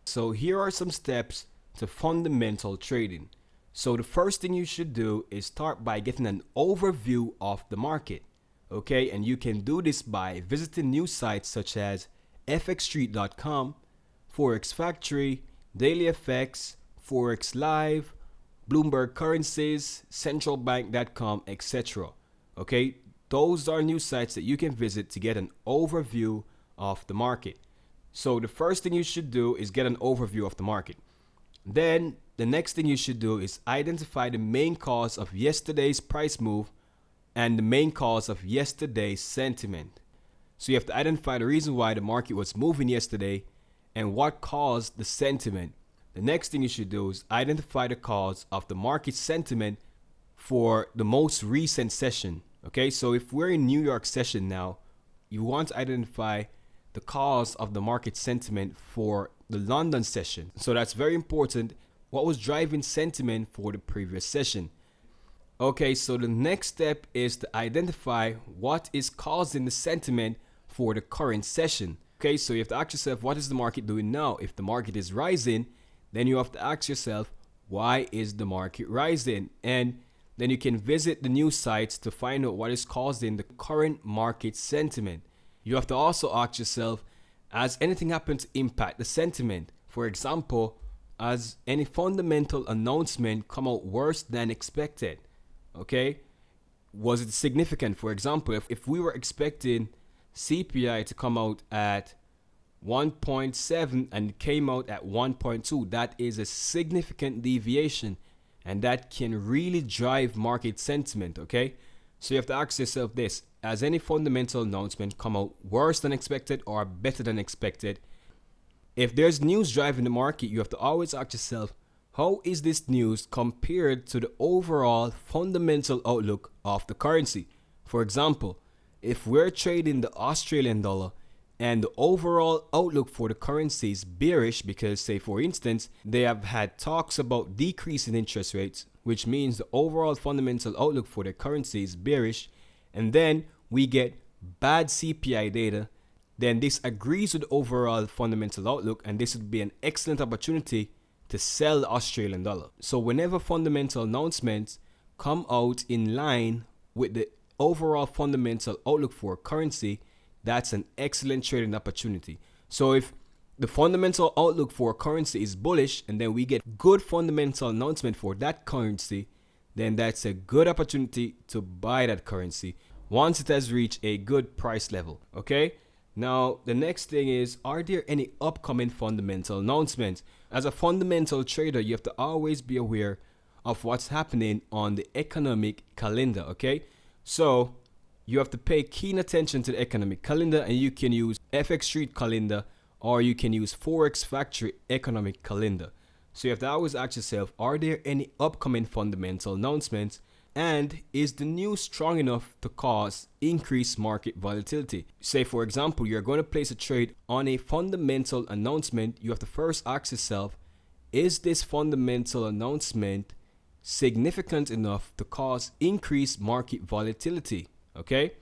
So here are some steps to fundamental trading. So the first thing you should do is start by getting an overview of the market. Okay, and you can do this by visiting news sites such as fxstreet.com, Forex Factory, Daily FX, Forex Live, Bloomberg Currencies, centralbank.com, etc. Okay, those are news sites that you can visit to get an overview of the market. So the first thing you should do is get an overview of the market. Then the next thing you should do is identify the main cause of yesterday's price move and the main cause of yesterday's sentiment. So you have to identify the reason why the market was moving yesterday and what caused the sentiment. The next thing you should do is identify the cause of the market sentiment for the most recent session. Okay, so if we're in New York session now, you want to identify the cause of the market sentiment for the London session. So that's very important. What was driving sentiment for the previous session? Okay, so the next step is to identify what is causing the sentiment for the current session. Okay, so you have to ask yourself, what is the market doing now? If the market is rising, then you have to ask yourself, why is the market rising? And then you can visit the news sites to find out what is causing the current market sentiment. You have to also ask yourself, has anything happened to impact the sentiment? For example, has any fundamental announcement come out worse than expected? Okay, was it significant? For example, if we were expecting CPI to come out at 1.7 and it came out at 1.2, that is a significant deviation, and that can really drive market sentiment. Okay, so you have to ask yourself this: has any fundamental announcement come out worse than expected or better than expected? If there's news driving the market, you have to always ask yourself, how is this news compared to the overall fundamental outlook of the currency? For example, if we're trading the Australian dollar and the overall outlook for the currency is bearish because, say for instance, they have had talks about decreasing interest rates, which means the overall fundamental outlook for the currency is bearish, and then we get bad CPI data, then this agrees with the overall fundamental outlook, and this would be an excellent opportunity to sell the Australian dollar. So whenever fundamental announcements come out in line with the overall fundamental outlook for currency, that's an excellent trading opportunity. So if the fundamental outlook for currency is bullish and then we get good fundamental announcement for that currency, then that's a good opportunity to buy that currency once it has reached a good price level. Okay, now the next thing is, are there any upcoming fundamental announcements? As a fundamental trader, you have to always be aware of what's happening on the economic calendar. Okay, so you have to pay keen attention to the economic calendar, and you can use FX Street calendar or you can use Forex Factory economic calendar. So you have to always ask yourself, are there any upcoming fundamental announcements, and is the news strong enough to cause increased market volatility? Say for example, you're going to place a trade on a fundamental announcement. You have to first ask yourself, is this fundamental announcement significant enough to cause increased market volatility? Okay,